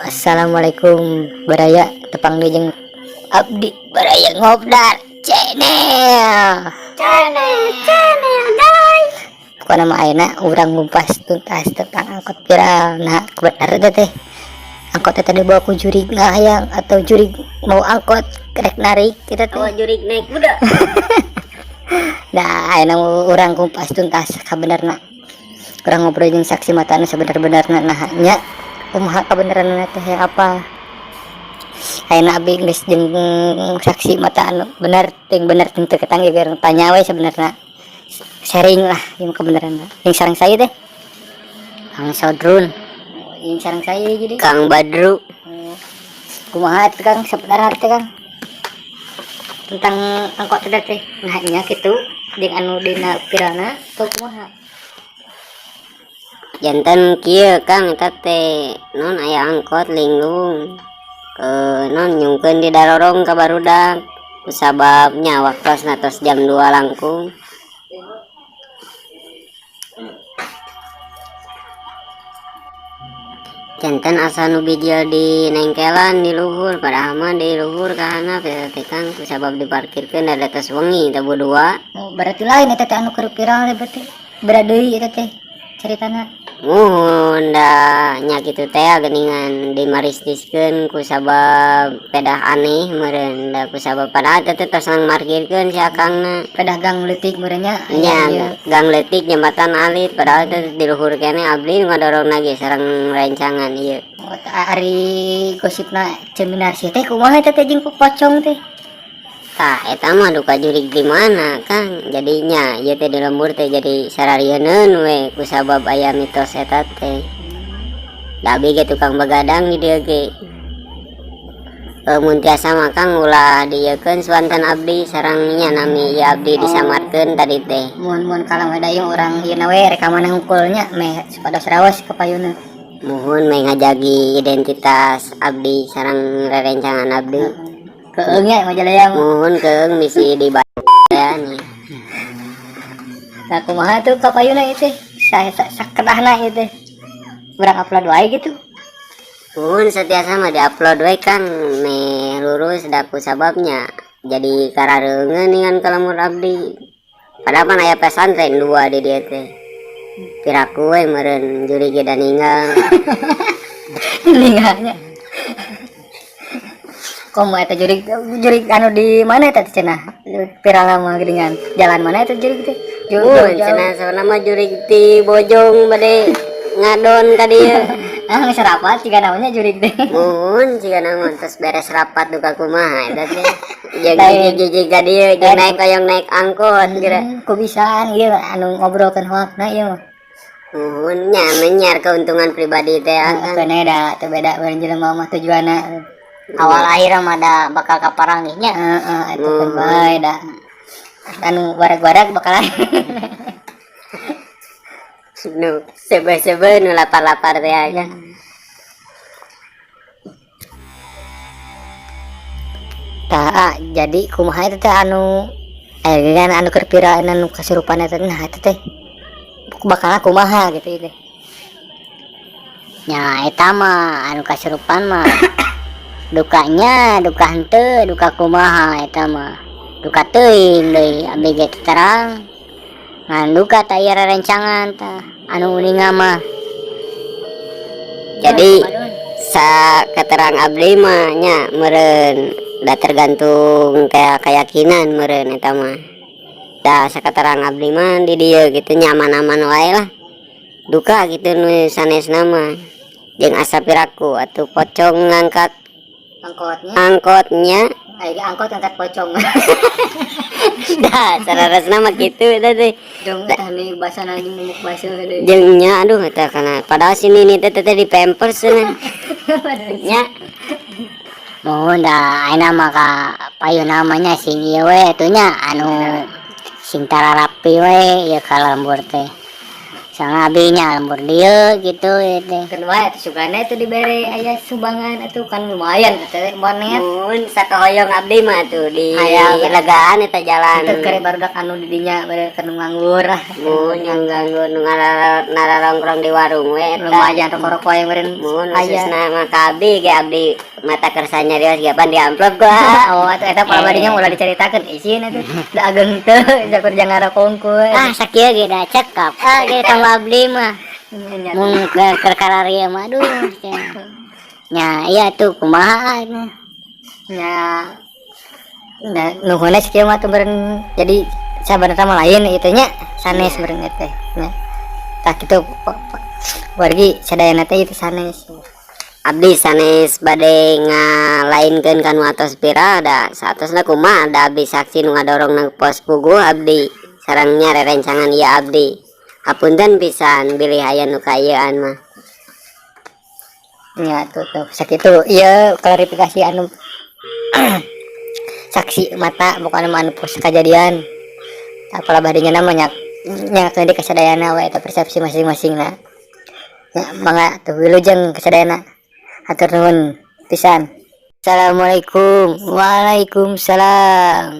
Assalamualaikum Baraya tepang dijeng Abdi Baraya Ngobdar channel dai pokoknya nama ayeuna urang ngumpas tuntas tentang angkot viral. Nah kebenar teh angkot tadi bawa ku jurig ngahayang atau jurig mau angkot kerek narik kita teh jurig naik kuda. nah ayeuna urang ngumpas tuntas kabenerna urang ngobrol jeung saksi mata anu sebenar-benarna nah nya kumaha kabeneran teh apa ayeuna abdi geus jeung saksi mata anu bener ting bener teu ketangge biar tanya we sebenarnya sharing lah yang kebenaran yang sareng saya teh Kang Sodrun yang sareng saya jadi Kang Badru. kumaha teh Kang sebenarnya teh Kang tentang angkot teh nah nya kitu jeung anu dina viralna teu kumaha Jantan kieu Kang eta teh non aya angkot linglung ke non nyungkeun di darorong ka barudak kusabab nya waktosna tos jam 2 langkung. Jantan asa nu bijil di nengkelan di luhur padahal mah di luhur ka handap eta teh Kang kusabab diparkirkeun da atas wengi teh budua. oh berarti lain eta teh anu keur viral teh berarti beradeui eta teh caritana Muhun da nya kitu teh geuningan dimaristiskeun kusabab pedah aneh meureun da kusabab padahal teh tos markirkeun si akangna pedagang leutik meureunnya nya gang leutik jembatan alit padahal teh di luhur kene abdi ngadorongna ge sareng rencangan ieu. Ari gosipna Ceminarsi teh kumaha eta teh jeung pocong teh Tah eta mah duka jurig di mana Kang jadinya ieu teh di lembur teh jadi sararieun we kusabab aya mitos eta teh. Da abdi ge tukang begadang di dieu ge. Mun tiasa mah Kang ulah dieukeun swanten abdi sareng nya nami ieu abdi disamarkeun tadi teh. mun kalang dayung urang ieu na we rekaman hungkulnya meh pada serawas ka payuna. Muhun meh ngajagi identitas abdi sareng rerencangan abdi. Keung nya majalaya Muhun keung misi di ya nih. Nah kumaha tuh ka payuna ieu teh sakedahna ieu teh urang upload wae gitu. Muhun setiasa mah diupload we Kang meh lurus da kusababnya jadi karareungeun ningan kalamur abdi. Padahal pan aya pesantren 2 di dieu teh. Piraku we meureun juri ge da ninggal. Ninggalnya komo eta jurig anu di mana eta cenah viral mah geuningan jalan mana eta jurig teh Cenah sawana mah jurig ti Bojong bade ngadon ka dieu. geus rapat ciga namanya jurig teh Muhun ciga naon tos beres rapat duka kumaha eta teh. Jeung gigi ka dieu jeung naik koyong naik angkot kira. ku bisaan ieu anu ngobrolkeun hoakna ieu mah Muhun nya menyiar keuntungan pribadi teh Kang. kene da teu beda beureun jelema mah tujuanna awal akhir mah da bakal kaparang nya eta kan bae da anu warag-warag bakalan Nu sebe-sebe nu lapar-lapar teh Kang. tah jadi kumaha eta teh anu anu keur viral anu kasurupan eta nah eta teh bakal kumaha gitu teh nya eta mah anu kasurupan mah dukanya duka henteu duka kumaha eta mah duka teuing deui abdi ge terang ngan duka teh aya rerencangan tah anu uninga mah Jadi sa keterang abdi mah nya meureun da tergantung keyakinan meureun eta mah. Da saketerang abdi mah di dieu gitu nyaman-aman wae lah. Duka gitu nu sanesna mah. Jeung asa piraku atuh pocong ngangkat angkotnya aya angkot angkat pocong dah sararesna mah kitu eta teh. dong tah nih basana nyumuk basa deui Jeung nya aduh eta kana padahal sini ni teh di pampers cenah. Nya mohon dah ayeuna mah ka payuna mah nya sing ieu we atuh nya anu sing tara rapi we ieu ka lembur teh sang abinya lembur dia gitu itu. Kedua itu sugana itu diberi ayah sumbangan itu kan lumayan teh monet. Mun sakahoyong abdi mah tuh di Aya. legaan eta jalan. Itu kere barudak anu di dinya bari kanu nganggur. Mun yang ganggu nu ngararongkrong di warung we eta. Lumayan rokok-rokok yang beren Mun aya. khususna mah ka abdi ge abdi mata kersanya dia siapa di amplop gua. Oh, eta palabadinya ulah diceritakeun isieun itu. Da ageng teu jakur jangan ngarokongkeun. Ah sakieu ge da cekap. Ah ge tambah abdi mah. Mun kerkararieu mah aduh. Nya iya tuh kumaha nya. Ya. Nah, nuhunna kieu mah tuh beren jadi sabarna mah lain itu nya sanes beren teh. Nya. Tak kitu wargi sadayana teh itu sanes. Abdi sanes bade ngalainkeun kanu atos pira da saatosna kumaha da abdi saksi nu ngadorong nang pos pugu abdi sarengnya rerencangan ieu abdi. Hapunten pisan bilih aya nu kaayeuan mah. Ya tuh sakitu ieu klarifikasi anu saksi mata bukan anu pos kejadian. Apalah badinya namanya nya di kasadayana we eta persepsi masing-masingna. Ya mangga tuh wilujeng kasadayana. Hatur nuhun pisan. Assalamualaikum. Waalaikumsalam.